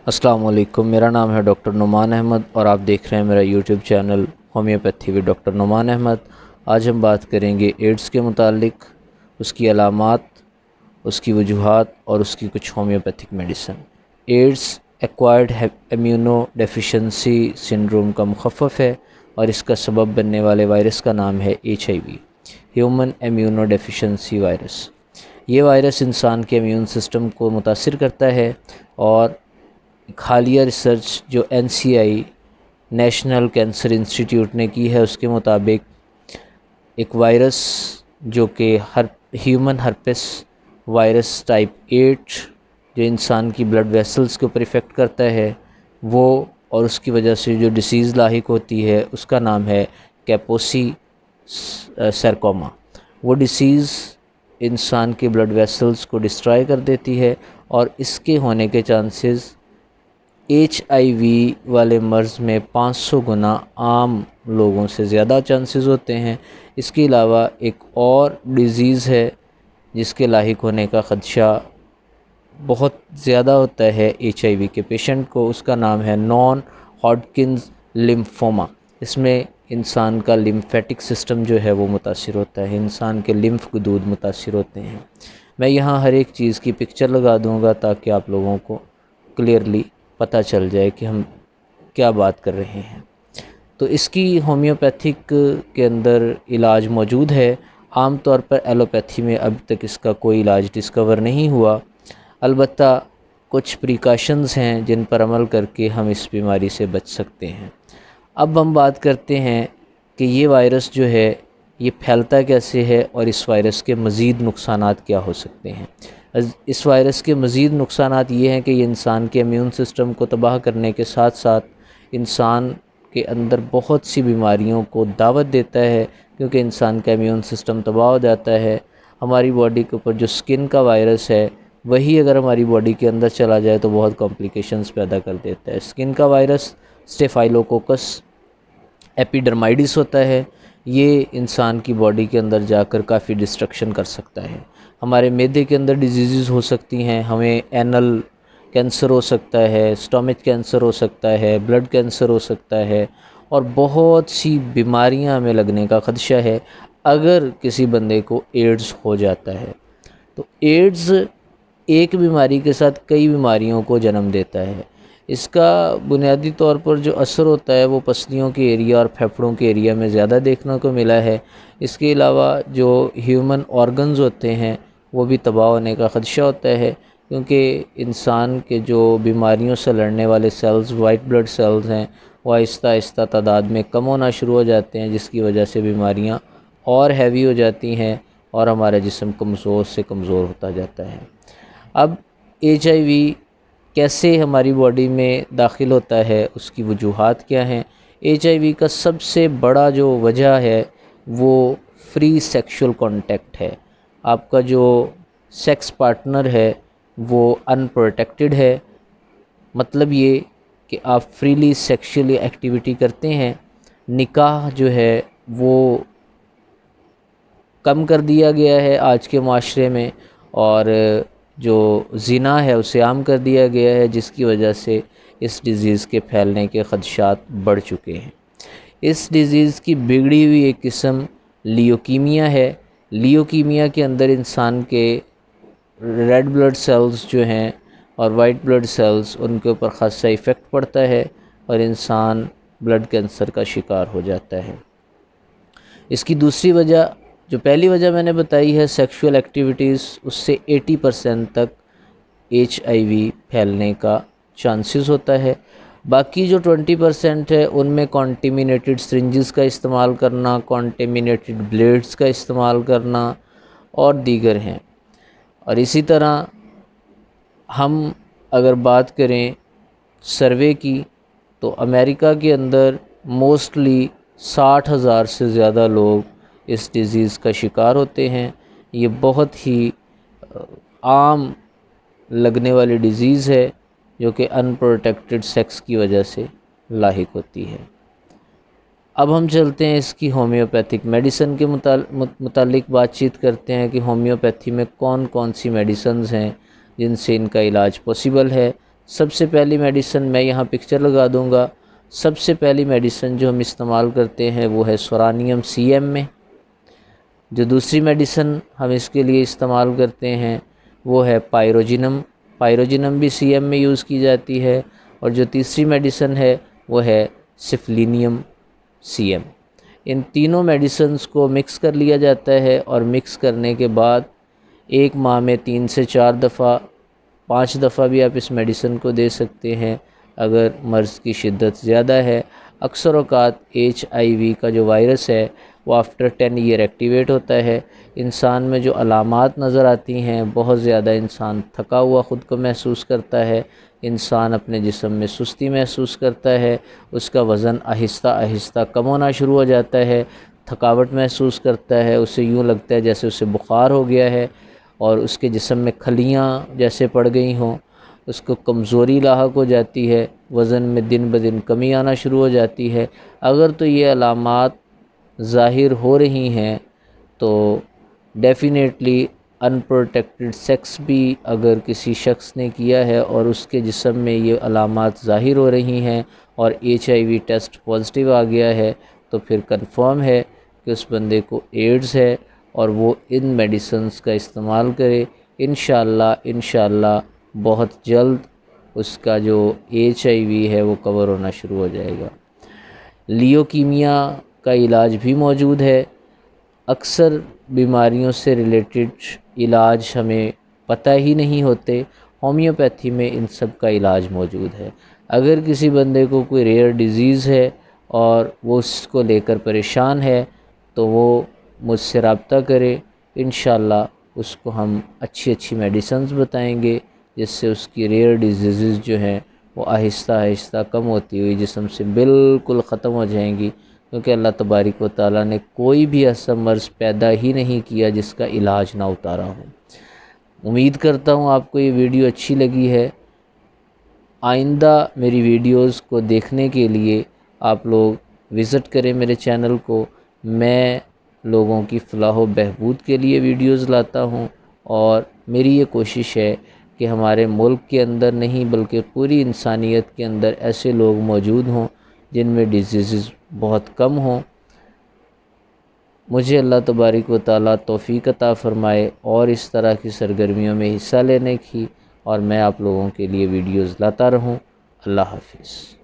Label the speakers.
Speaker 1: السلام علیکم، میرا نام ہے ڈاکٹر نعمان احمد اور آپ دیکھ رہے ہیں میرا YouTube channel homeopathy with doctor Noman Ahmed. آج ہم بات کریں گے ایڈز کے متعلق، اس کی علامات، اس کی وجوہات اور اس کی کچھ homeopathic medicine. AIDS acquired immuno deficiency syndrome کا مخفف ہے اور اس کا سبب بننے والے وائرس کا نام ہے HIV، human immuno deficiency virus. یہ وائرس انسان کے امیون سسٹم کو متاثر کرتا ہے اور حالیہ ریسرچ جو NCI نیشنل کینسر انسٹیٹیوٹ نے کی ہے اس کے مطابق ایک وائرس جو کہ ہیومن ہرپس وائرس ٹائپ 8 جو انسان کی بلڈ ویسلز کے اوپر افیکٹ کرتا ہے وہ، اور اس کی وجہ سے جو ڈیزیز لاحق ہوتی ہے اس کا نام ہے کیپوسی سارکوما۔ وہ ڈیزیز انسان کے بلڈ ویسلز کو ڈسٹرائے کر دیتی ہے اور اس کے ہونے کے چانسز HIV والے مرض میں 500 گنا عام لوگوں سے زیادہ چانسز ہوتے ہیں۔ اس کے علاوہ ایک اور ڈیزیز ہے جس کے لاحق ہونے کا خدشہ بہت زیادہ ہوتا ہے HIV کے پیشنٹ کو، اس کا نام ہے نان ہاڈکنز لمفوما۔ اس میں انسان کا لمفیٹک سسٹم جو ہے وہ متاثر ہوتا ہے، انسان کے لمف غدود متاثر ہوتے ہیں۔ میں یہاں ہر ایک چیز کی پکچر لگا دوں گا تاکہ آپ لوگوں کو کلیئرلی پتہ چل جائے کہ ہم کیا بات کر رہے ہیں۔ تو اس کی ہومیوپیتھک کے اندر علاج موجود ہے۔ عام طور پر ایلوپیتھی میں اب تک اس کا کوئی علاج ڈسکور نہیں ہوا، البتہ کچھ پریکاشنز ہیں جن پر عمل کر کے ہم اس بیماری سے بچ سکتے ہیں۔ اب ہم بات کرتے ہیں کہ یہ وائرس جو ہے یہ پھیلتا کیسے ہے اور اس وائرس کے مزید نقصانات کیا ہو سکتے ہیں۔ اس وائرس کے مزید نقصانات یہ ہیں کہ یہ انسان کے امیون سسٹم کو تباہ کرنے کے ساتھ ساتھ انسان کے اندر بہت سی بیماریوں کو دعوت دیتا ہے، کیونکہ انسان کا امیون سسٹم تباہ ہو جاتا ہے۔ ہماری باڈی کے اوپر جو سکن کا وائرس ہے وہی اگر ہماری باڈی کے اندر چلا جائے تو بہت کمپلیکیشنز پیدا کر دیتا ہے۔ سکن کا وائرس اسٹیفائلوکوکس ایپیڈرمائڈس ہوتا ہے، یہ انسان کی باڈی کے اندر جا کر کافی ڈسٹرکشن کر سکتا ہے۔ ہمارے معدے کے اندر ڈیزیزز ہو سکتی ہیں، ہمیں اینل کینسر ہو سکتا ہے، اسٹامک کینسر ہو سکتا ہے، بلڈ کینسر ہو سکتا ہے اور بہت سی بیماریاں ہمیں لگنے کا خدشہ ہے اگر کسی بندے کو ایڈز ہو جاتا ہے۔ تو ایڈز ایک بیماری کے ساتھ کئی بیماریوں کو جنم دیتا ہے۔ اس کا بنیادی طور پر جو اثر ہوتا ہے وہ پسلیوں کے ایریا اور پھیپھڑوں کے ایریا میں زیادہ دیکھنے کو ملا ہے۔ اس کے علاوہ جو ہیومن آرگنز ہوتے ہیں وہ بھی تباہ ہونے کا خدشہ ہوتا ہے، کیونکہ انسان کے جو بیماریوں سے لڑنے والے سیلز وائٹ بلڈ سیلز ہیں وہ آہستہ آہستہ تعداد میں کم ہونا شروع ہو جاتے ہیں، جس کی وجہ سے بیماریاں اور ہیوی ہو جاتی ہیں اور ہمارا جسم کمزور سے کمزور ہوتا جاتا ہے۔ اب HIV کیسے ہماری باڈی میں داخل ہوتا ہے، اس کی وجوہات کیا ہیں؟ HIV کا سب سے بڑا جو وجہ ہے وہ فری سیکشول کانٹیکٹ ہے۔ آپ کا جو سیکس پارٹنر ہے وہ ان پروٹیکٹڈ ہے، مطلب یہ کہ آپ فریلی سیکشولی ایکٹیویٹی کرتے ہیں۔ نکاح جو ہے وہ کم کر دیا گیا ہے آج کے معاشرے میں، اور جو زنا ہے اسے عام کر دیا گیا ہے، جس کی وجہ سے اس ڈیزیز کے پھیلنے کے خدشات بڑھ چکے ہیں۔ اس ڈیزیز کی بگڑی ہوئی ایک قسم لیوکیمیا ہے۔ لیوکیمیا کے اندر انسان کے ریڈ بلڈ سیلز جو ہیں اور وائٹ بلڈ سیلز ان کے اوپر خاصا ایفیکٹ پڑتا ہے اور انسان بلڈ کینسر کا شکار ہو جاتا ہے۔ اس کی دوسری وجہ، جو پہلی وجہ میں نے بتائی ہے سیکشول ایکٹیویٹیز، اس سے 80% تک HIV پھیلنے کا چانسز ہوتا ہے۔ باقی جو 20% ہے ان میں کانٹیمینیٹڈ سرنجز کا استعمال کرنا، کانٹیمینیٹڈ بلیڈز کا استعمال کرنا اور دیگر ہیں۔ اور اسی طرح ہم اگر بات کریں سروے کی تو امریکہ کے اندر موسٹلی 60,000 سے زیادہ لوگ اس ڈیزیز کا شکار ہوتے ہیں۔ یہ بہت ہی عام لگنے والی ڈیزیز ہے جو کہ ان پروٹیکٹڈ سیکس کی وجہ سے لاحق ہوتی ہے۔ اب ہم چلتے ہیں اس کی ہومیوپیتھک میڈیسن کے متعلق بات چیت کرتے ہیں کہ ہومیوپیتھی میں کون کون سی میڈیسنز ہیں جن سے ان کا علاج پاسبل ہے۔ سب سے پہلی میڈیسن میں یہاں پکچر لگا دوں گا، سب سے پہلی میڈیسن جو ہم استعمال کرتے ہیں وہ ہے سورانیم CM میں۔ جو دوسری میڈیسن ہم اس کے لیے استعمال کرتے ہیں وہ ہے پائروجینم، پائروجینم بھی CM میں یوز کی جاتی ہے، اور جو تیسری میڈیسن ہے وہ ہے سفلینیم CM۔ ان تینوں میڈیسنز کو مکس کر لیا جاتا ہے، اور مکس کرنے کے بعد ایک ماہ میں 3 سے 4 دفعہ 5 دفعہ بھی آپ اس میڈیسن کو دے سکتے ہیں اگر مرض کی شدت زیادہ ہے۔ اکثر اوقات HIV کا جو وائرس ہے وہ آفٹر 10 ایئر ایکٹیویٹ ہوتا ہے۔ انسان میں جو علامات نظر آتی ہیں، بہت زیادہ انسان تھکا ہوا خود کو محسوس کرتا ہے، انسان اپنے جسم میں سستی محسوس کرتا ہے، اس کا وزن آہستہ آہستہ کم ہونا شروع ہو جاتا ہے، تھکاوٹ محسوس کرتا ہے، اسے یوں لگتا ہے جیسے اسے بخار ہو گیا ہے اور اس کے جسم میں کھلیاں جیسے پڑ گئی ہوں، اس کو کمزوری لاحق ہو جاتی ہے، وزن میں دن بدن کمی آنا شروع ہو جاتی ہے۔ اگر تو یہ علامات ظاہر ہو رہی ہیں تو ڈیفینیٹلی ان پروٹیکٹڈ سیکس بھی اگر کسی شخص نے کیا ہے اور اس کے جسم میں یہ علامات ظاہر ہو رہی ہیں اور HIV ٹیسٹ پازیٹیو آ گیا ہے تو پھر کنفرم ہے کہ اس بندے کو ایڈز ہے، اور وہ ان میڈیسنز کا استعمال کرے۔ انشاءاللہ بہت جلد اس کا جو HIV ہے وہ کور ہونا شروع ہو جائے گا۔ لیوکیمیا کا علاج بھی موجود ہے۔ اکثر بیماریوں سے ریلیٹڈ علاج ہمیں پتہ ہی نہیں ہوتے، ہومیوپیتھی میں ان سب کا علاج موجود ہے۔ اگر کسی بندے کو کوئی ریئر ڈیزیز ہے اور وہ اس کو لے کر پریشان ہے تو وہ مجھ سے رابطہ کرے، انشاءاللہ اس کو ہم اچھی میڈیسنز بتائیں گے جس سے اس کی ریئر ڈیزیزز جو ہیں وہ آہستہ آہستہ کم ہوتی ہوئی جسم سے بالکل ختم ہو جائیں گی، کیونکہ اللہ تبارک و تعالیٰ نے کوئی بھی ایسا مرض پیدا ہی نہیں کیا جس کا علاج نہ اتارا ہو۔ امید کرتا ہوں آپ کو یہ ویڈیو اچھی لگی ہے۔ آئندہ میری ویڈیوز کو دیکھنے کے لیے آپ لوگ وزٹ کریں میرے چینل کو۔ میں لوگوں کی فلاح و بہبود کے لیے ویڈیوز لاتا ہوں، اور میری یہ کوشش ہے کہ ہمارے ملک کے اندر نہیں بلکہ پوری انسانیت کے اندر ایسے لوگ موجود ہوں جن میں ڈیزیزز بہت کم ہوں۔ مجھے اللہ تبارک و تعالیٰ توفیق عطا فرمائے اور اس طرح کی سرگرمیوں میں حصہ لینے کی، اور میں آپ لوگوں کے لیے ویڈیوز لاتا رہوں۔ اللہ حافظ۔